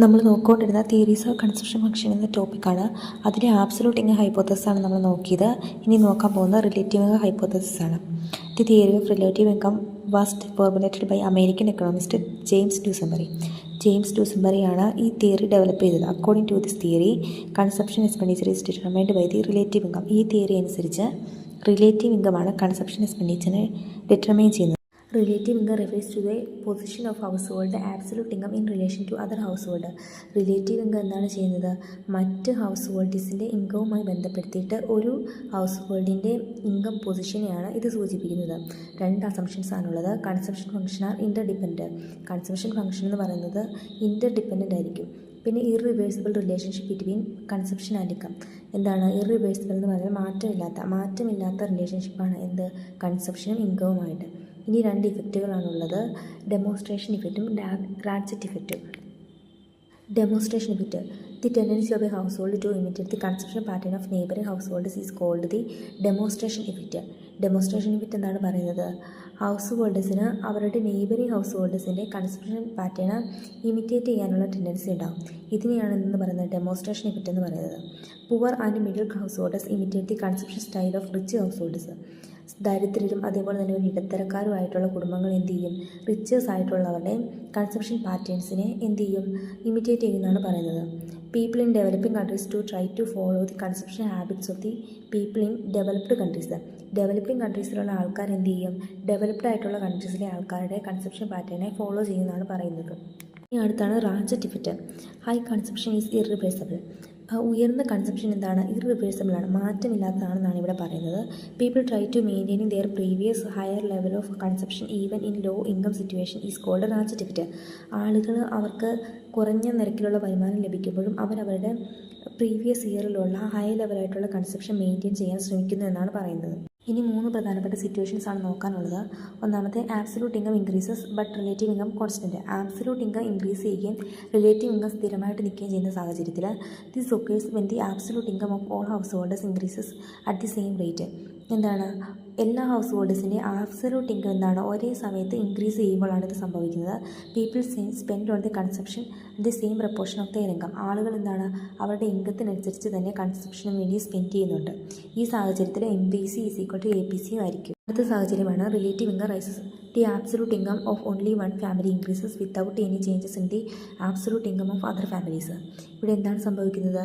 നമ്മൾ നോക്കിക്കൊണ്ടിരുന്ന theories of consumption function എന്ന ടോപ്പിക്കാണ്. അതിലെ ആബ്സലൂട്ട് ഇൻകം ഹൈപ്പോത്തസിസ് ആണ് നമ്മൾ നോക്കിയത്. ഇനി നോക്കാൻ പോകുന്നത് റിലേറ്റീവ് ഇൻകം ഹൈപ്പോത്തസിസ് ആണ്. The theory of relative income was formulated by American economist James Duesenberry. James ഡ്യൂസംബറിയാണ് ഈ തിയറി ഡെവലപ്പ് ചെയ്തത്. According to this theory consumption expenditure is determined by the relative income. ഈ തിയറി അനുസരിച്ച് relative ഇൻകമാണ് consumption എക്സ്പെൻഡിച്ചറിനെ determine ചെയ്യുന്നത്. Relative income refers to the position of household absolute income in relation to other household. Relative income എന്താണ് ചെയ്യുന്നത്? മറ്റ് house ഹോൾഡേഴ്സിൻ്റെ ഇൻകവുമായി ബന്ധപ്പെടുത്തിയിട്ട് ഒരു house ഹോൾഡിൻ്റെ income പൊസിഷനെയാണ് ഇത് സൂചിപ്പിക്കുന്നത്. രണ്ട് അസംഷൻസ് ആണുള്ളത്. Consumption function are interdependent. Consumption function എന്ന് പറയുന്നത് ഇൻ്റർഡിപെൻഡൻ്റ് ആയിരിക്കും. പിന്നെ irreversible relationship between consumption and income. എന്താണ് ഇറിവേഴ്സിബിൾ എന്ന് പറയുന്നത്? മാറ്റമില്ലാത്ത റിലേഷൻഷിപ്പാണ് എന്ത്? കൺസപ്ഷനും ഇൻകവുമായിട്ട്. ഇനി രണ്ട് ഇഫക്റ്റുകളാണുള്ളത്, ഡെമോൺസ്ട്രേഷൻ ഇഫക്റ്റും റാറ്റ്ചെറ്റ് ഇഫക്റ്റും. Demonstration effect: the tendency of a household to imitate the consumption pattern of neighbouring householders is called the demonstration effect. Demonstration effect എന്താണ് പറയുന്നത്? ഹൗസ് ഹോൾഡേഴ്സിന് അവരുടെ നെയ്ബറിംഗ് ഹൗസ് ഹോൾഡേഴ്സിൻ്റെ കൺസപ്ഷൻ പാറ്റേൺ ഇമിറ്റേറ്റ് ചെയ്യാനുള്ള ടെൻഡൻസി ഉണ്ടാകും. ഇതിനെയാണ് എന്ന് പറയുന്നത് ഡെമോൺസ്ട്രേഷൻ ഇഫക്റ്റ് എന്ന് പറയുന്നത്. Poor and middle householders imitate the consumption style of rich householders. ദരിദ്രരും അതേപോലെ തന്നെ ഒരു ഇടത്തരക്കാരുമായിട്ടുള്ള കുടുംബങ്ങൾ എന്ത് ചെയ്യും? റിച്ചേഴ്സ് ആയിട്ടുള്ളവരുടെ കൺസപ്ഷൻ പാറ്റേൺസിനെ എന്ത് ചെയ്യും? ഇമിറ്റേറ്റ് ചെയ്യുന്നതാണ് പറയുന്നത്. People in developing countries to try to follow the consumption habits of the people in developed countries. Developing കൺട്രീസിലുള്ള ആൾക്കാർ എന്ത് ചെയ്യും? ഡെവലപ്ഡ് ആയിട്ടുള്ള കൺട്രീസിലെ ആൾക്കാരുടെ കൺസപ്ഷൻ പാറ്റേണെ ഫോളോ ചെയ്യുന്നതാണ് പറയുന്നത്. ഇനി അടുത്താണ് ratchet effect. High consumption is irreversible. ഉയർന്ന കൺസപ്ഷൻ എന്താണ്? ഇറിവേഴ്സിബിൾ ആണ്, മാറ്റമില്ലാത്തതാണെന്നാണ് ഇവിടെ പറയുന്നത്. People try to maintaining their previous higher level of consumption even in low income situation is called ratchet effect. ആളുകൾ അവർക്ക് കുറഞ്ഞ നിരക്കിലുള്ള വരുമാനം ലഭിക്കുമ്പോഴും അവരവരുടെ പ്രീവിയസ് ഇയറിലുള്ള ഹൈ ലെവലായിട്ടുള്ള കൺസപ്ഷൻ മെയിൻറ്റെയിൻ ചെയ്യാൻ ശ്രമിക്കുന്നു എന്നാണ് പറയുന്നത്. ഇനി മൂന്ന് പ്രധാനപ്പെട്ട സിറ്റുവേഷൻസ് ആണ് നോക്കാനുള്ളത്. ഒന്നാമത്തെ, absolute income increases but relative income constant. Absolute income increase ചെയ്യുകയും റിലേറ്റീവ് ഇൻകം സ്ഥിരമായിട്ട് നിൽക്കുകയും ചെയ്യുന്ന സാഹചര്യത്തിൽ this occurs when the absolute income of all house holders increases at the same rate. എന്താണ്? എല്ലാ ഹൗസ് ഹോൾഡേഴ്സിൻ്റെ ആബ്സലൂട്ട് ഇൻകം എന്താണ്? ഒരേ സമയത്ത് ഇൻക്രീസ് ചെയ്യുമ്പോഴാണ് ഇത് സംഭവിക്കുന്നത്. People spend on the consumption the same proportion of their income. ആളുകൾ എന്താണ്? അവരുടെ ഇൻകത്തിനനുസരിച്ച് തന്നെ കൺസപ്ഷന് വേണ്ടി സ്പെൻഡ് ചെയ്യുന്നുണ്ട്. ഈ സാഹചര്യത്തിൽ MPC is equal to APC ആയിരിക്കും. അടുത്ത സാഹചര്യമാണ് relative income rises. The absolute income of only one family increases without any changes in the absolute income of other families. ഇവിടെ എന്താണ് സംഭവിക്കുന്നത്?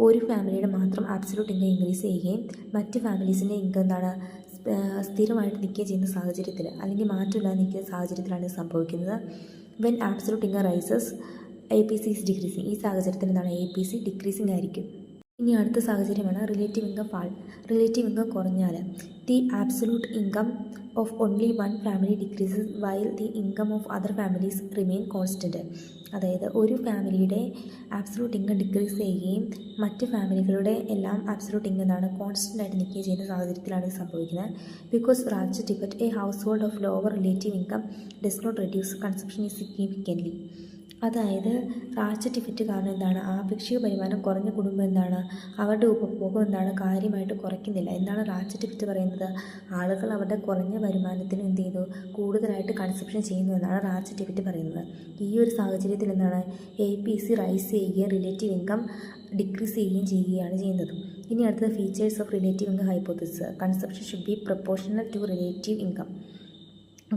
ഒരു ഫാമിലിയുടെ മാത്രം ആബ്സലൂട്ട് ഇൻകം ഇൻക്രീസ് ചെയ്യുകയും മറ്റ് ഫാമിലീസിൻ്റെ ഇൻകം എന്താണ്? സ്ഥിരമായിട്ട് നിൽക്കുകയും ചെയ്യുന്ന സാഹചര്യത്തിൽ, അല്ലെങ്കിൽ മാറ്റമില്ലാതെ നിൽക്കുന്ന സാഹചര്യത്തിലാണ് ഇത് സംഭവിക്കുന്നത്. When absolute income rises APC is decreasing. ഈ സാഹചര്യത്തിൽ എന്താണ്? APC ഡിക്രീസിങ് ആയിരിക്കും. ഇനി അടുത്ത സാഹചര്യമാണ് relative income fall. Relative income കുറഞ്ഞാൽ the absolute income of only one family decreases while the income of other families remain constant. അതായത് ഒരു ഫാമിലിയുടെ ആബ്സലൂട്ട് ഇൻകം ഡിക്രീസ് ചെയ്യുകയും മറ്റ് ഫാമിലികളുടെ എല്ലാം ആബ്സലൂട്ട് ഇൻകം എന്താണ്? കോൺസ്റ്റൻ്റ് ആയിട്ട് നിൽക്കുകയും ചെയ്യുന്ന സാഹചര്യത്തിലാണ് ഇത് സംഭവിക്കുന്നത്. Because ratchet effect, a household of lower relative income does not reduce consumption is significantly. അതായത് റാറ്റ്ചെറ്റ് ഇഫക്റ്റ് കാരണം എന്താണ്? ആപേക്ഷിക വരുമാനം കുറഞ്ഞ കുടുംബം എന്താണ്? അവരുടെ ഉപഭോഗം എന്താണ്? കാര്യമായിട്ട് കുറയ്ക്കുന്നില്ല. എന്താണ് റാറ്റ്ചെറ്റ് ഇഫക്റ്റ് പറയുന്നത്? ആളുകൾ അവരുടെ കുറഞ്ഞ വരുമാനത്തിന് എന്ത് ചെയ്തു? കൂടുതലായിട്ട് കൺസപ്ഷൻ ചെയ്യുന്നു എന്നാണ് റാറ്റ്ചെറ്റ് ഇഫക്റ്റ് പറയുന്നത്. ഈ ഒരു സാഹചര്യത്തിൽ എന്താണ്? APC റൈസ് ചെയ്യുകയും റിലേറ്റീവ് ഇൻകം ഡിക്രീസ് ചെയ്യുകയാണ് ചെയ്യുന്നത്. ഇനി അടുത്ത features of relative income hypothesis. Consumption should be proportional to relative income.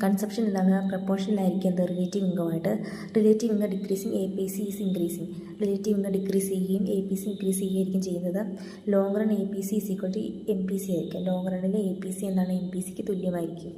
Consumption എന്താണ്? പ്രപ്പോർഷണലായിരിക്കും എന്ത്? റിലേറ്റീവ് ഇൻകമായിട്ട്. Relative income decreasing, APC is increasing. Relative income decrease ചെയ്യുകയും APC ഇൻക്രീസ് ചെയ്യുകയായിരിക്കും ചെയ്യുന്നത്. Long run APC is equal to MPC ആയിരിക്കും. Long റണ്ണിൽ APC എന്താണ്? MPCക്ക് തുല്യമായിരിക്കും.